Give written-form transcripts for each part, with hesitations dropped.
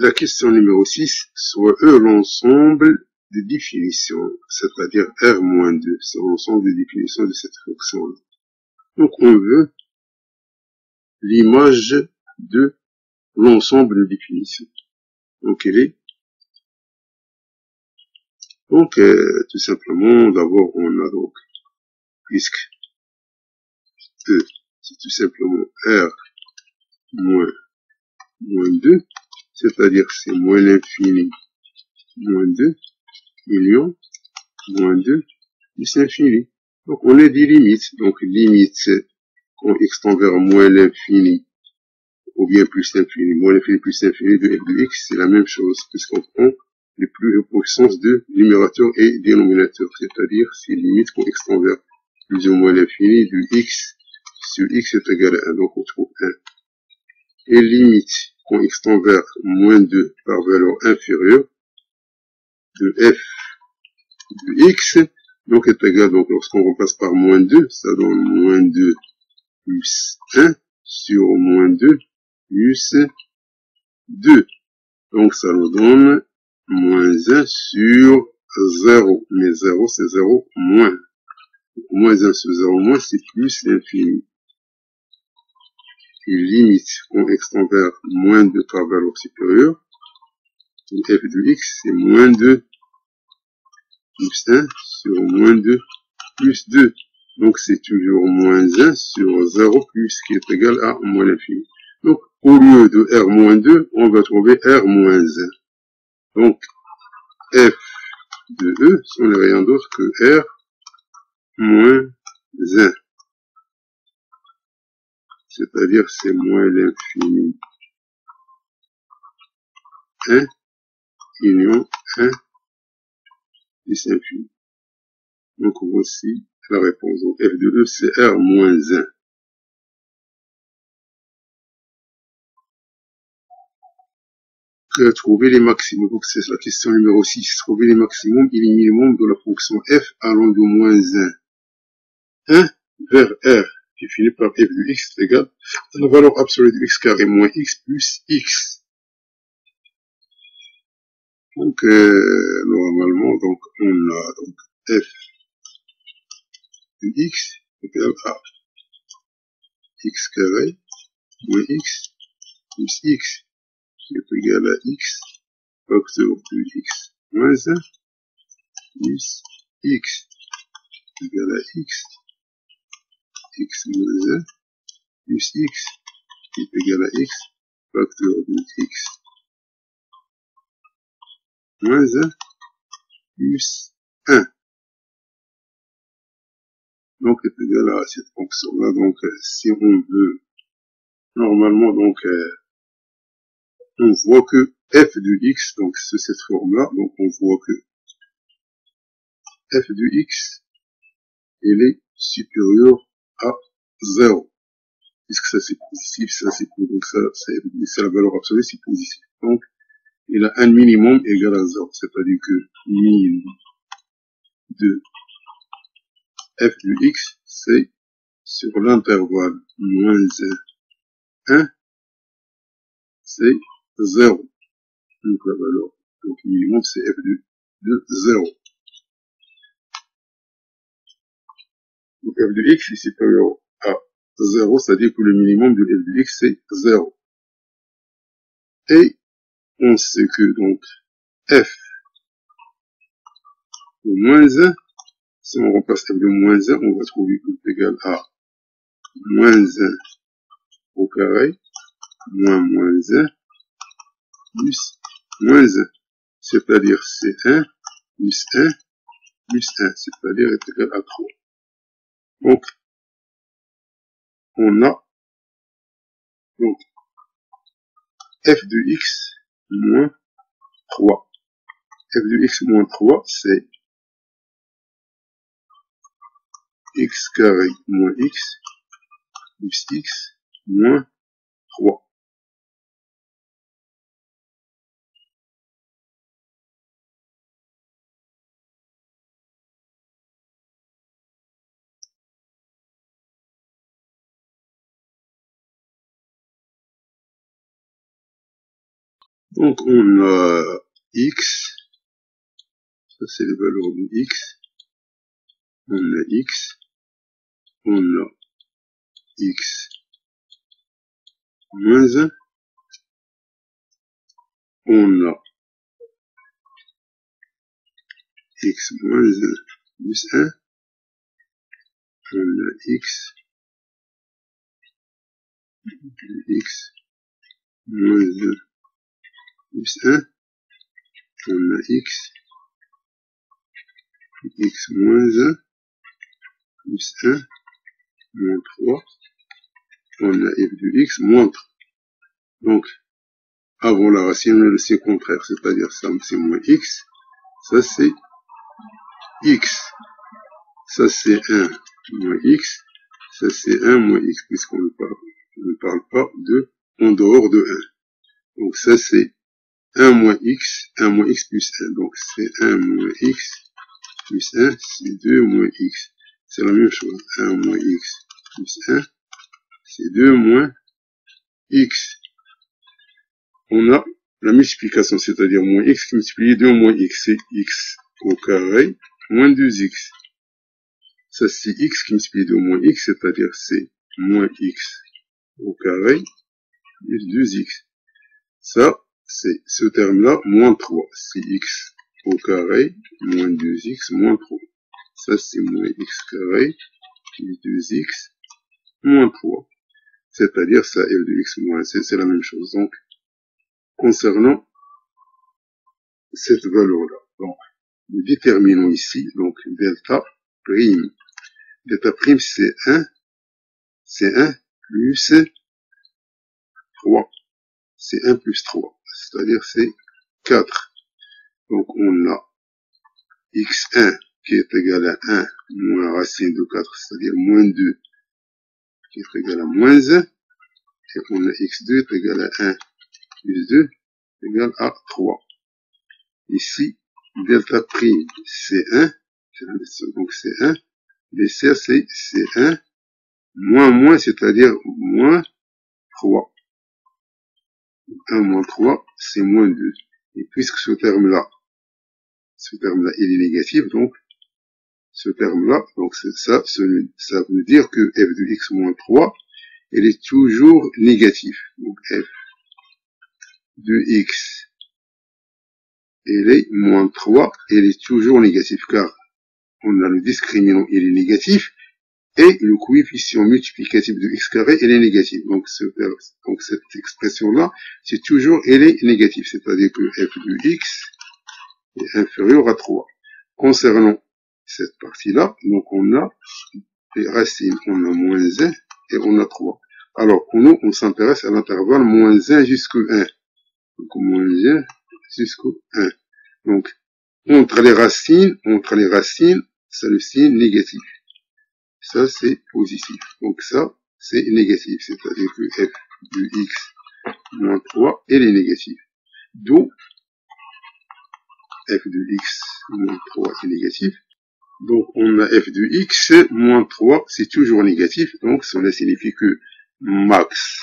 La question numéro 6, soit E l'ensemble des définitions, c'est-à-dire R-2, c'est l'ensemble des définitions de cette fonction-là. Donc on veut l'image de l'ensemble des définitions. Donc elle est, donc tout simplement, d'abord on a donc, puisque E, c'est tout simplement R moins 2, c'est-à-dire c'est moins l'infini, moins 2, millions, moins 2, plus l'infini. Donc on a des limites, donc limite quand x tend vers moins l'infini, ou bien plus l'infini, moins l'infini plus l'infini de f de x, c'est la même chose, puisqu'on prend les plus puissance de numérateur et dénominateur, c'est-à-dire c'est limite quand x tend vers plus ou moins l'infini de x sur x est égal à 1, donc on trouve 1. Et limite quand x tend vers moins 2 par valeur inférieure de f de x, donc est égal, donc lorsqu'on repasse par moins 2, ça donne moins 2 plus 1 sur moins 2 plus 2. Donc ça nous donne moins 1 sur 0. Mais 0 c'est 0 moins. Moins 1 sur 0 moins c'est plus l'infini. Et limite quand x tend vers moins 2 par valeur supérieure, f de x c'est moins 2 plus 1 sur moins 2 plus 2. Donc c'est toujours moins 1 sur 0 plus qui est égal à moins l'infini. Donc au lieu de R moins 2, on va trouver R moins 1. Donc f de E, ce n'est rien d'autre que R moins 1. C'est-à-dire c'est moins l'infini 1 union 1 plus infini. Donc voici la réponse. Donc f de E c'est R moins 1. Trouver les maximums. Donc c'est la question numéro 6. Trouver les maximums et les minimums de la fonction f allant de moins 1 vers R qui finit par f de x est égal à la valeur absolue de x carré moins x plus x. Donc normalement donc on a donc f de x égale à x carré moins x plus x qui est égal à x facteur de x moins 1 plus x égale à x moins 1 plus x qui est égal à x facteur de x moins 1 plus 1. Donc est égal à cette fonction-là. Donc si on veut, normalement donc on voit que f de x, donc c'est cette forme-là, donc on voit que f de x, elle est supérieure à 0. Puisque ça c'est positif, ça c'est positif, donc ça c'est la valeur absolue, c'est positif. Donc il a un minimum égal à 0, c'est-à-dire que min de f de x, c'est sur l'intervalle moins 1, c'est 0. Donc la valeur, donc minimum c'est f de 0. Donc f de x est supérieur à 0, c'est-à-dire que le minimum de f de x c'est 0. Et on sait que donc f de moins 1, si on repasse f de moins 1, on va trouver que c'est égal à moins 1 au carré, moins 1, plus moins 1. C'est-à-dire c'est 1 plus 1 plus 1, c'est-à-dire est égal à 3. Donc, on a donc f de x moins 3. f de x moins 3, c'est x carré moins x plus x moins 3. Donc, on a x, ça c'est les valeurs de x, on a x, on a x moins 1, on a x moins 1 plus 1, on a x moins 1 plus 1, on a x moins 1 plus 1 moins 3, on a f de x moins 3. Donc, avant la racine, on a le c contraire, c'est-à-dire ça c'est moins x, ça c'est x, ça c'est 1 moins x, ça c'est 1 moins x, puisqu'on ne parle pas de en dehors de 1. Donc ça c'est 1 moins x plus 1. Donc c'est 1 moins x plus 1, c'est 2 moins x. C'est la même chose. 1 moins x plus 1, c'est 2 moins x. On a la multiplication, c'est-à-dire moins x qui multiplie 2 moins x, c'est x au carré moins 2x. Ça c'est x qui multiplie 2 moins x, c'est-à-dire c'est moins x au carré plus 2x. Ça, c'est ce terme-là, moins 3. C'est x au carré moins 2x moins 3. Ça, c'est moins x carré plus 2x moins 3. C'est-à-dire, ça, f de x moins 1, c'est la même chose. Donc, concernant cette valeur-là, donc, nous déterminons ici, donc, delta prime. Delta prime, c'est 1 plus 3. C'est 1 plus 3. C'est-à-dire, c'est 4. Donc, on a x1 qui est égal à 1 moins racine de 4, c'est-à-dire moins 2, qui est égal à moins 1. Et on a x2 est égal à 1 plus 2 égal à 3. Ici, delta prime, c'est 1. Donc, c'est 1. BCA, c'est 1. Moins, c'est-à-dire moins 3. 1 moins 3, c'est moins 2. Et puisque ce terme-là, il est négatif, donc, ce terme-là, donc ça veut dire que f de x moins 3, elle est toujours négative. Donc f de x, elle est moins 3, elle est toujours négative, car on a le discriminant, il est négatif, et le coefficient multiplicatif de x carré, il est négatif. Donc cette expression-là, c'est toujours, elle est négative, c'est-à-dire que f de x est inférieur à 3. Concernant cette partie-là, donc on a les racines, on a moins 1 et on a 3. Alors pour nous, on s'intéresse à l'intervalle moins 1 jusqu'au 1. Donc moins 1 jusqu'au 1. Donc entre les racines, c'est le signe négatif. Ça c'est positif. Donc ça c'est négatif, c'est-à-dire que f de x moins 3, elle est négative. D'où f de x moins 3 est négatif. Donc, on a f de x moins 3, c'est toujours négatif. Donc, cela signifie que max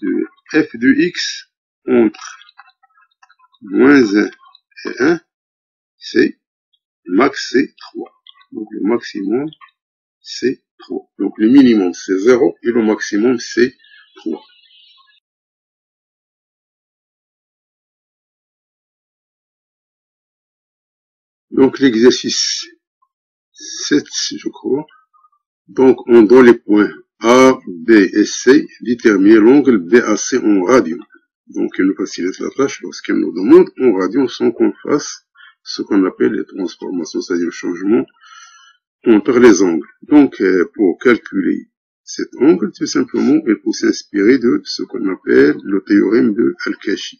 de f de x entre moins 1 et 1, c'est max, c'est 3. Donc, le maximum, c'est 3. Donc, le minimum, c'est 0 et le maximum, c'est 3. Donc, l'exercice 7, je crois. Donc, on donne les points A, B et C, déterminer l'angle BAC en radian. Donc, il nous facilite la tâche lorsqu'elle nous demande en radian sans qu'on fasse ce qu'on appelle les transformations, c'est-à-dire le changement entre les angles. Donc, pour calculer cet angle, tout simplement, il faut s'inspirer de ce qu'on appelle le théorème de Al-Kashi.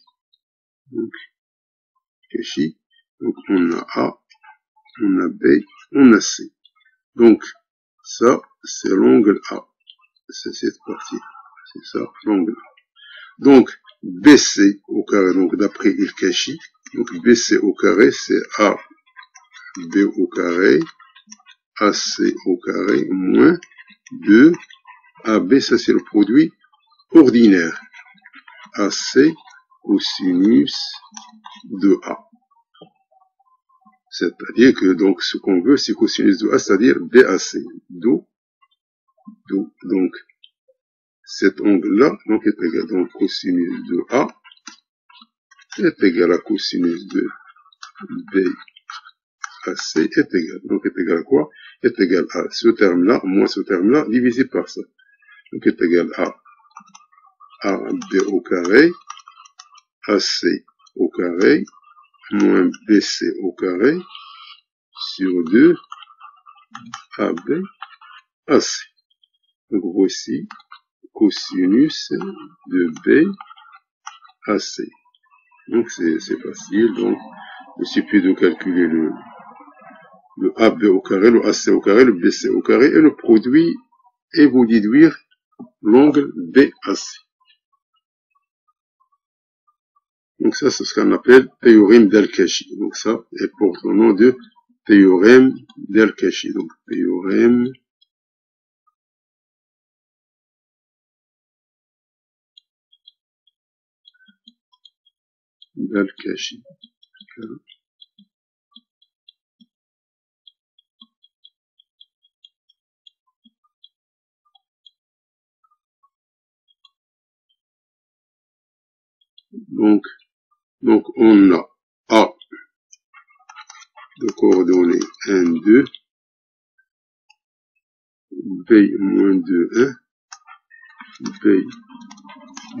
Donc, Kashi, donc on a A, on a B, on a C. Donc, ça, c'est l'angle A. C'est cette partie. C'est ça, l'angle A. Donc, BC au carré, donc d'après Al-Kashi, donc BC au carré, c'est A, B au carré, AC au carré, moins 2, AB, ça c'est le produit ordinaire. AC cosinus de A. C'est-à-dire que, donc, ce qu'on veut, c'est cosinus de A, c'est-à-dire BAC. Donc, cet angle-là, donc, est égal, donc, cosinus de A est égal à cosinus de BAC est égal. Donc, est égal à quoi? Est égal à ce terme-là, moins ce terme-là, divisé par ça. Donc, est égal à AB au carré, AC au carré, moins BC au carré, sur 2, AB, AC. Donc, voici cosinus de B, AC. Donc, c'est facile. Donc, il suffit de calculer le AB au carré, le AC au carré, le BC au carré, et le produit, et vous déduire l'angle BAC. Donc, ça, c'est ce qu'on appelle théorème d'Al-Kashi. Donc, ça est porte le nom de théorème d'Al-Kashi. Donc, théorème d'Al-Kashi. Donc, on a A de coordonnées 1, 2, B moins 2, 1, B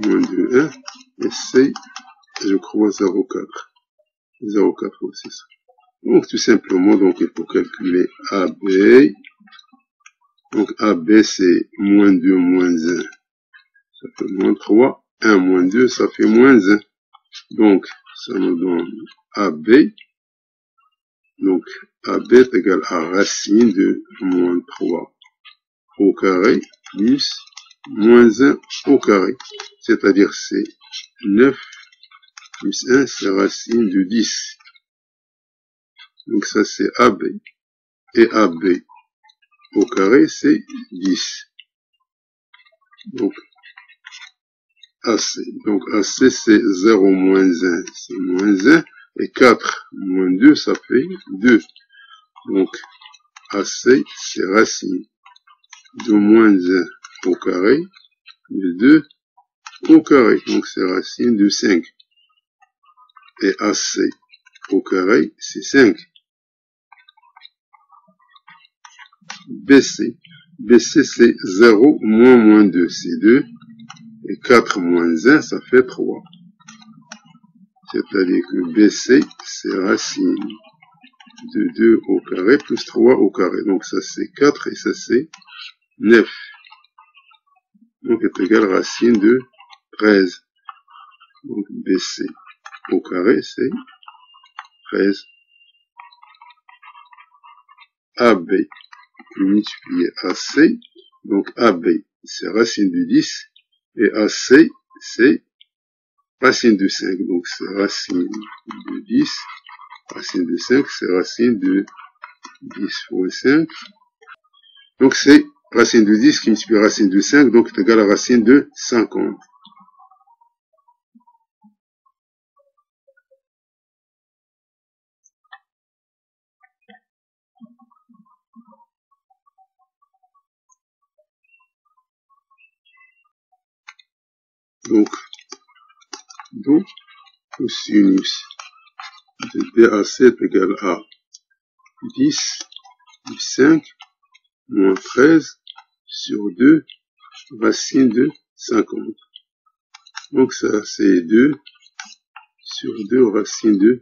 moins 2, 1, et C, je crois 0,4. 0,4, c'est ça. Donc, tout simplement, donc, il faut calculer AB. Donc, AB, c'est moins 2, moins 1. Ça fait moins 3. 1 moins 2, ça fait moins 1. Donc, ça nous donne AB. Donc, AB est égal à racine de moins 3 au carré plus moins 1 au carré. C'est-à-dire, c'est 9 plus 1, c'est racine de 10. Donc, ça, c'est AB. Et AB au carré, c'est 10. Donc, AC. Donc, AC, c'est 0 moins 1, c'est moins 1. Et 4 moins 2, ça fait 2. Donc, AC, c'est racine de moins 1 au carré, de 2 au carré. Donc, c'est racine de 5. Et AC au carré, c'est 5. BC. BC, c'est 0 moins 2, c'est 2. Et 4 moins 1, ça fait 3. C'est-à-dire que BC, c'est racine de 2 au carré plus 3 au carré. Donc ça c'est 4 et ça c'est 9. Donc est égal à racine de 13. Donc BC au carré c'est 13. AB multiplié AC. Donc AB c'est racine de 10. Et AC c'est racine de 5. Donc c'est racine de 10. Racine de 5 c'est racine de 10 fois 5. Donc c'est racine de 10 qui multiplie racine de 5, donc est égal à racine de 50. Donc, cosinus de BAC est égal à 10 plus 5 moins 13 sur 2 racine de 50. Donc ça c'est 2 sur 2 racine de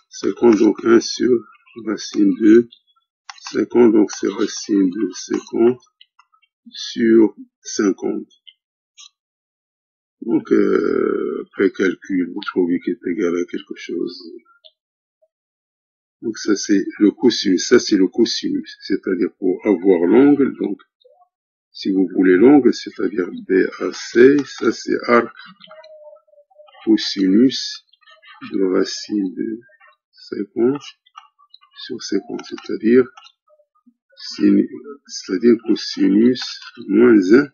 50, donc 1 sur racine de 50, donc c'est racine de 50 sur 50. Donc, après calcul, vous trouvez qu'il est égal à quelque chose. Donc, ça, c'est le cosinus. Ça, c'est le cosinus. C'est-à-dire, pour avoir l'angle, donc, si vous voulez l'angle, c'est-à-dire BAC, ça, c'est arc cosinus de racine de 50 sur 50. C'est-à-dire cosinus moins 1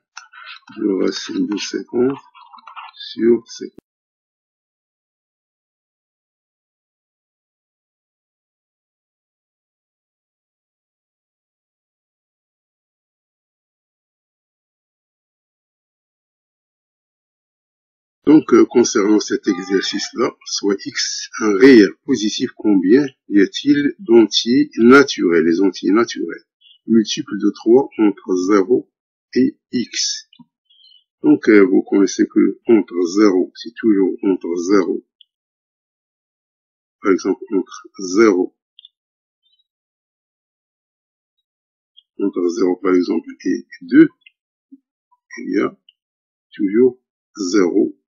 de racine de 50 sur 5. Donc, concernant cet exercice-là, soit x un réel positif, combien y a-t-il d'entiers naturels, les entiers naturels, multiples de 3 entre 0 et x. Donc, vous connaissez que entre 0, c'est toujours entre 0, par exemple, entre 0, par exemple, et 2, il y a toujours 0,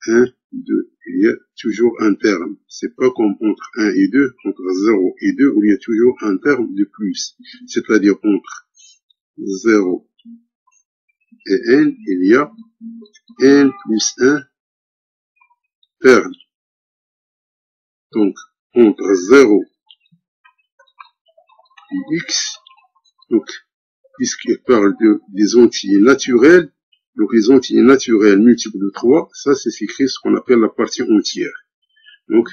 1, 2. Il y a toujours un terme. C'est pas comme entre 1 et 2, entre 0 et 2, où il y a toujours un terme de plus. C'est-à-dire entre 0 et n, il y a n plus 1 terme. Donc, entre 0 et x, donc, puisqu'il parle des entiers naturels, donc les entiers naturels multiples de 3, ça c'est écrit ce qu'on appelle la partie entière. Donc,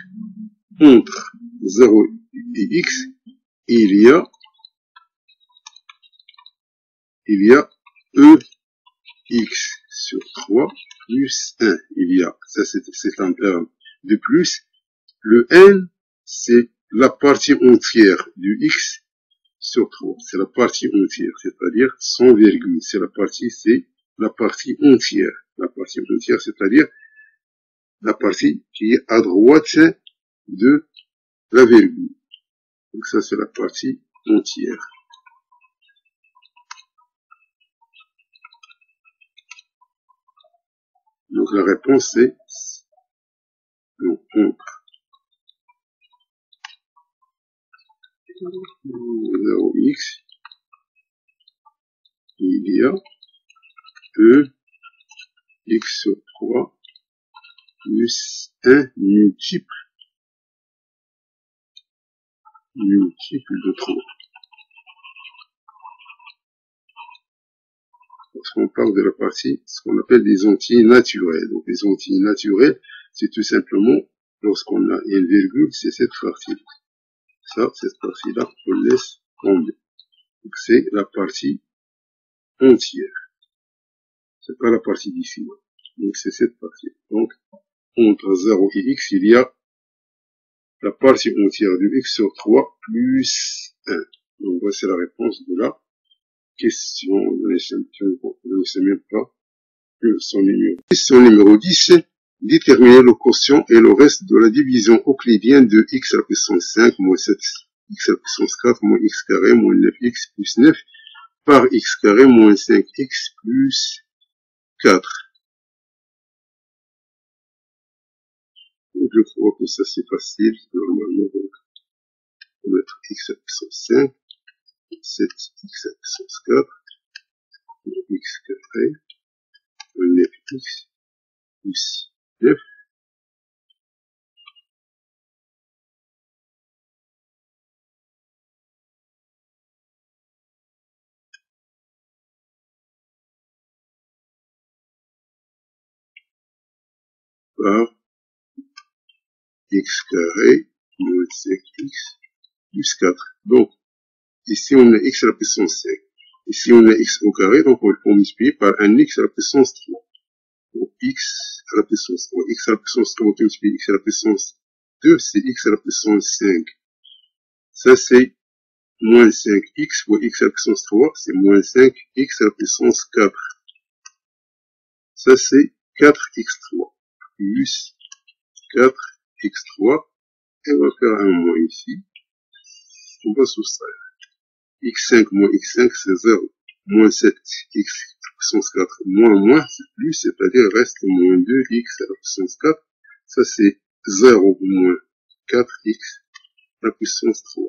entre 0 et x, il y a ex sur 3 plus 1. Il y a, ça c'est un terme de plus. Le n, c'est la partie entière du x sur 3. C'est la partie entière, c'est-à-dire sans virgule. C'est la partie entière. La partie entière, c'est-à-dire la partie qui est à droite de la virgule. Donc ça, c'est la partie entière. Donc la réponse, c'est entre 0x, il y a x sur 3 plus 1 multiple de 3. Parce qu'on parle de la partie, ce qu'on appelle des entiers naturels. Donc les entiers naturels, c'est tout simplement, lorsqu'on a une virgule, c'est cette partie. Ça, cette partie-là, on laisse tomber. Donc c'est la partie entière. C'est pas la partie d'ici. Donc c'est cette partie. Donc, entre 0 et x, il y a la partie entière de x sur 3 plus 1. Donc voici la réponse de la question. Je ne sais même pas son numéro. Question numéro 10. Déterminer le quotient et le reste de la division euclidienne de x à la puissance 5 moins 7 x à la puissance 4 moins x carré moins 9x plus 9 par x carré moins 5x plus 4. Donc, je crois que ça c'est facile. Normalement, donc, on va mettre x à la puissance 5, 7x à la puissance 4, x carré, 9x plus 9. Par x carré moins 5x plus 4. Donc, ici on a x à la puissance 5. Ici on a x au carré, donc on peut multiplier par un x à la puissance 3. Donc x à la puissance 3. X à la puissance 3, on peut multiplier x à la puissance 2, c'est x à la puissance 5. Ça c'est moins 5x fois x à la puissance 3, c'est moins 5x à la puissance 4. Ça c'est 4x3 plus 4x3. Et on va faire un moins ici. On va soustraire. x5 moins x5, c'est 0. Moins 7x à la puissance 4 moins, c'est plus, c'est-à-dire reste moins 2x à la puissance 4. Ça, c'est 0 moins 4x à la puissance 3.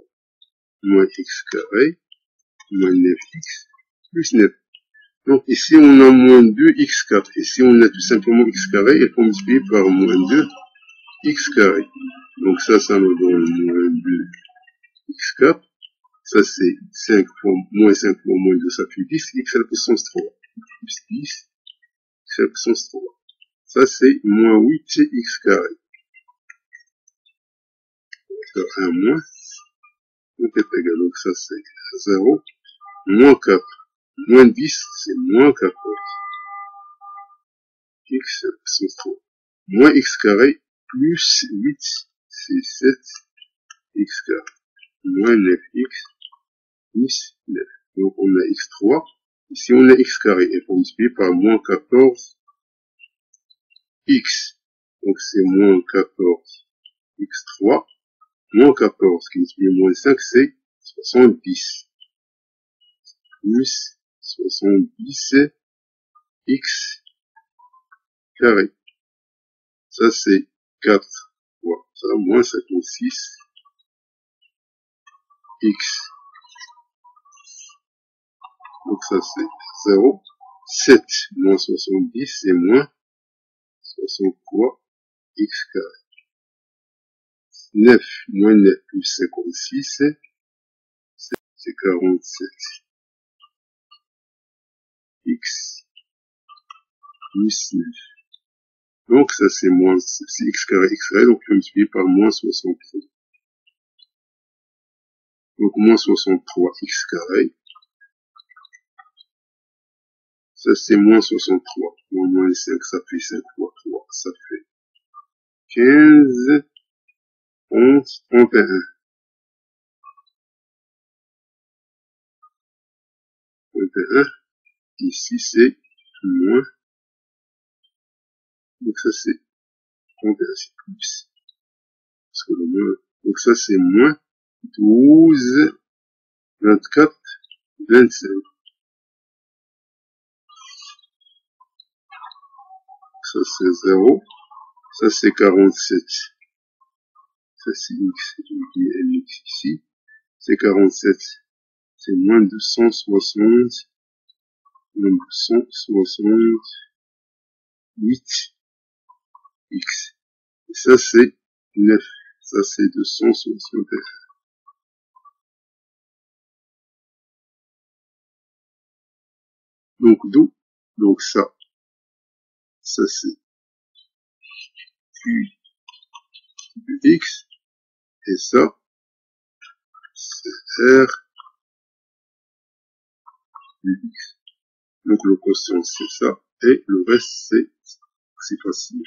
Moins x carré, moins 9x, plus 9. Donc ici, on a moins 2x4. Ici, on a tout simplement x carré, et on multiplie par moins 2x carré. Donc ça nous donne moins 2x4. Ça, c'est 5 fois, moins 5 fois moins 2, ça fait 10, x à la puissance 3. Plus 10, x à la puissance 3. Ça, c'est moins 8x carré. Faire un moins, donc est égal. Donc ça, c'est 0. Moins 4. Moins 10, c'est moins 14. X sur 3. Moins x carré plus 8, c'est 7x carré. Moins 9x plus 9. Donc on a x3. Ici on a x carré et on multiplie par moins 14x. Donc c'est moins 14x3. Moins 14 qui multiplie moins 5, c'est 70. Plus 70x carré. Ça c'est 4 fois ça, moins 56x. Donc ça c'est 0. 7 moins 70, c'est moins 63 x carré. 9 moins 9 plus 56, c'est 47 x plus 9. Donc ça c'est moins, c'est x carré, donc je vais multiplier par moins 63. Donc moins 63 x carré. Ça c'est moins 63. Moins 5, ça fait 5 fois 3, ça fait 15, 11, 31. 31. Ici c'est moins. Donc ça c'est 31, c'est plus. Parce que le moins, donc ça c'est moins 12, 24, 25. Ça c'est 0. Ça c'est 47. Ça c'est x. Je dis x ici. C'est 47. C'est moins 260. Moins 268 x. Et ça c'est 9. Ça c'est 261. Donc d'où? Donc ça c'est Q de x. Et ça, c'est R de x. Donc le quotient c'est ça. Et le reste c'est facile.